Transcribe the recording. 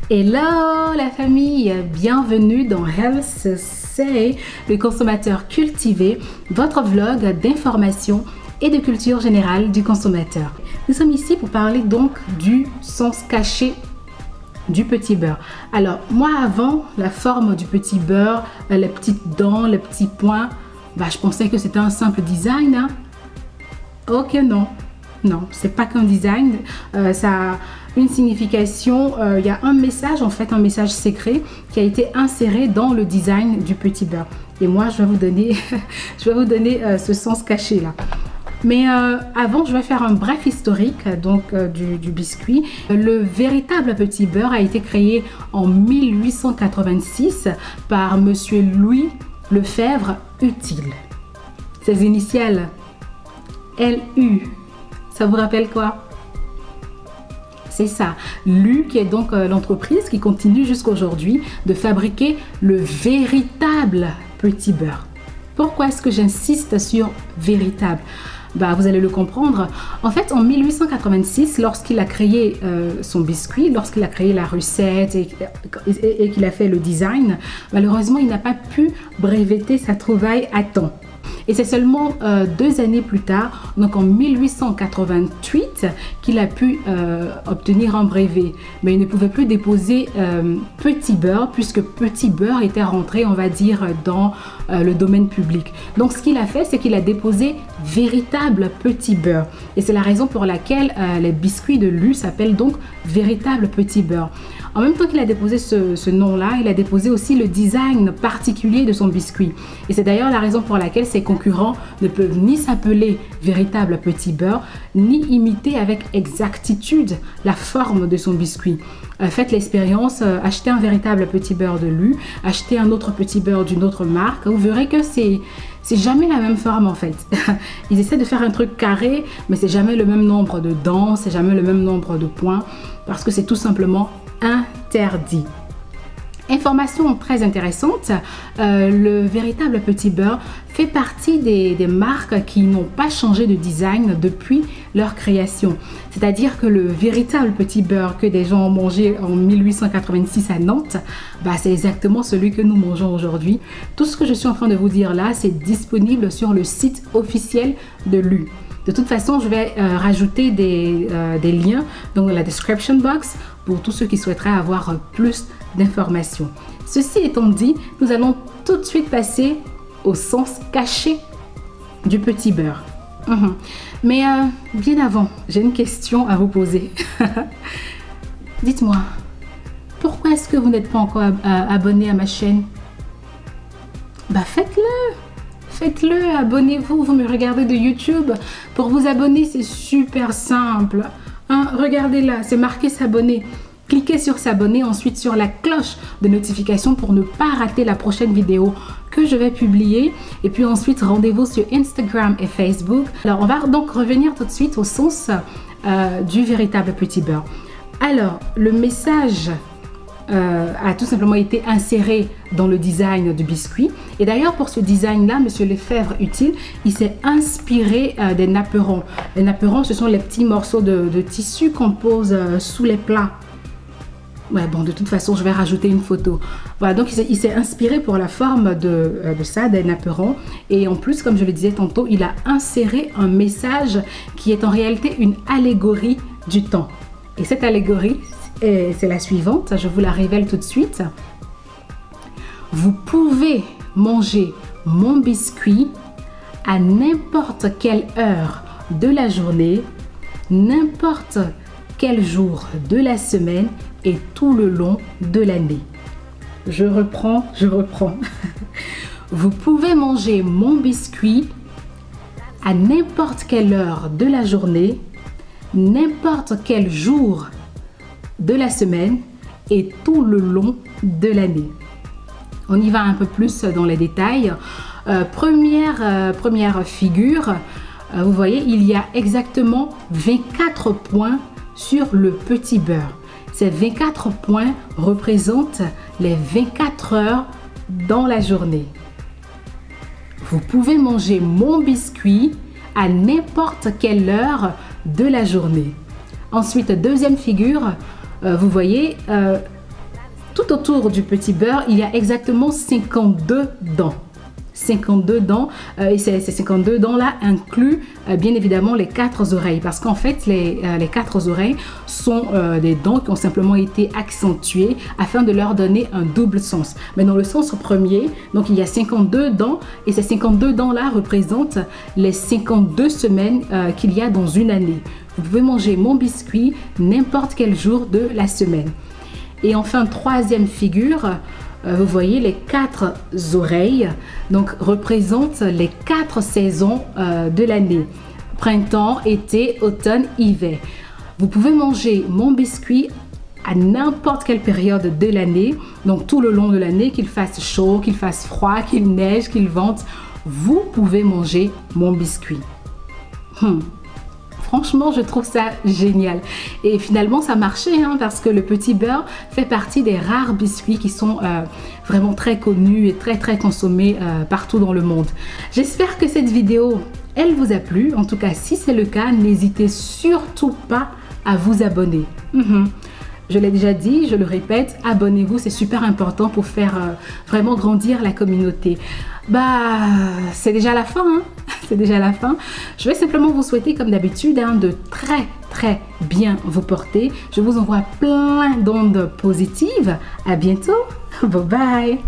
Hello la famille, bienvenue dans Health Say, le consommateur cultivé, votre vlog d'information et de culture générale du consommateur. Nous sommes ici pour parler donc du sens caché du petit beurre. Alors moi avant, la forme du petit beurre, les petites dents, les petits points, je pensais que c'était un simple design. Hein. Ok, non, c'est pas qu'un design, ça a une signification, il y a un message en fait, un message secret qui a été inséré dans le design du petit beurre. Et moi je vais vous donner, ce sens caché là. Mais avant, je vais faire un bref historique donc du biscuit. Le véritable petit beurre a été créé en 1886 par Monsieur Louis Lefèvre Utile. Ses initiales LU. Ça vous rappelle quoi? C'est ça, LU qui est donc l'entreprise qui continue jusqu'aujourd'hui de fabriquer le véritable petit beurre. Pourquoi est-ce que j'insiste sur véritable? Vous allez le comprendre. En fait, en 1886, lorsqu'il a créé son biscuit, lorsqu'il a créé la recette et qu'il a fait le design, malheureusement, il n'a pas pu breveter sa trouvaille à temps. Et c'est seulement 2 années plus tard, donc en 1888, qu'il a pu obtenir un brevet. Mais il ne pouvait plus déposer petit beurre, puisque petit beurre était rentré, on va dire, dans le domaine public. Donc ce qu'il a fait, c'est qu'il a déposé véritable petit beurre. Et c'est la raison pour laquelle les biscuits de Lu s'appellent donc véritable petit beurre. En même temps qu'il a déposé ce nom-là, il a déposé aussi le design particulier de son biscuit. Et c'est d'ailleurs la raison pour laquelle ses concurrents ne peuvent ni s'appeler véritable petit beurre, ni imiter avec exactitude la forme de son biscuit. Faites l'expérience, achetez un véritable petit beurre de Lu, achetez un autre petit beurre d'une autre marque, vous verrez que c'est jamais la même forme en fait. Ils essaient de faire un truc carré, mais c'est jamais le même nombre de dents, c'est jamais le même nombre de points, parce que c'est tout simplement interdit. Information très intéressante, le véritable petit beurre fait partie des marques qui n'ont pas changé de design depuis leur création. C'est-à-dire que le véritable petit beurre que des gens ont mangé en 1886 à Nantes, c'est exactement celui que nous mangeons aujourd'hui. Tout ce que je suis en train de vous dire là, c'est disponible sur le site officiel de Lu. De toute façon, je vais rajouter des liens dans la description box pour tous ceux qui souhaiteraient avoir plus d'informations. Ceci étant dit, nous allons tout de suite passer au sens caché du petit beurre. Mais bien avant, j'ai une question à vous poser. Dites-moi, pourquoi est-ce que vous n'êtes pas encore abonné à ma chaîne? Faites-le! Faites-le, abonnez-vous, vous me regardez de YouTube. Pour vous abonner, c'est super simple. Regardez là, c'est marqué s'abonner. Cliquez sur s'abonner, ensuite sur la cloche de notification pour ne pas rater la prochaine vidéo que je vais publier. Et puis ensuite, rendez-vous sur Instagram et Facebook. Alors, on va donc revenir tout de suite au sens du véritable petit beurre. Alors, le message a tout simplement été inséré dans le design du biscuit. Et d'ailleurs, pour ce design-là, Monsieur Lefèvre Utile, il s'est inspiré des napperons. Les napperons, ce sont les petits morceaux de tissu qu'on pose sous les plats. De toute façon, je vais rajouter une photo. Voilà, donc il s'est inspiré pour la forme de ça, des napperons. Et en plus, comme je le disais tantôt, il a inséré un message qui est en réalité une allégorie du temps. Et cette allégorie, c'est la suivante, je vous la révèle tout de suite. Vous pouvez manger mon biscuit à n'importe quelle heure de la journée, n'importe quel jour de la semaine et tout le long de l'année. Je reprends. Vous pouvez manger mon biscuit à n'importe quelle heure de la journée, n'importe quel jour de la semaine et tout le long de l'année. On y va un peu plus dans les détails. Première figure, vous voyez, il y a exactement 24 points sur le petit beurre. Ces 24 points représentent les 24 heures dans la journée. Vous pouvez manger mon biscuit à n'importe quelle heure de la journée. Ensuite, deuxième figure, vous voyez, Tout autour du petit beurre, il y a exactement 52 dents. 52 dents et ces 52 dents là incluent bien évidemment les 4 oreilles, parce qu'en fait les 4 oreilles sont des dents qui ont simplement été accentuées afin de leur donner un double sens. Mais dans le sens premier, donc il y a 52 dents et ces 52 dents là représentent les 52 semaines qu'il y a dans une année. Vous pouvez manger mon biscuit n'importe quel jour de la semaine. Et enfin, troisième figure, vous voyez les 4 oreilles, donc représentent les 4 saisons de l'année. Printemps, été, automne, hiver. Vous pouvez manger mon biscuit à n'importe quelle période de l'année, donc tout le long de l'année, qu'il fasse chaud, qu'il fasse froid, qu'il neige, qu'il vente, vous pouvez manger mon biscuit. Franchement, je trouve ça génial. Et finalement, ça marchait parce que le petit beurre fait partie des rares biscuits qui sont vraiment très connus et très consommés partout dans le monde. J'espère que cette vidéo, elle vous a plu. En tout cas, si c'est le cas, n'hésitez surtout pas à vous abonner. Je l'ai déjà dit, je le répète, abonnez-vous, c'est super important pour faire vraiment grandir la communauté. C'est déjà la fin, c'est déjà la fin. Je vais simplement vous souhaiter comme d'habitude de très bien vous porter. Je vous envoie plein d'ondes positives. À bientôt, bye bye.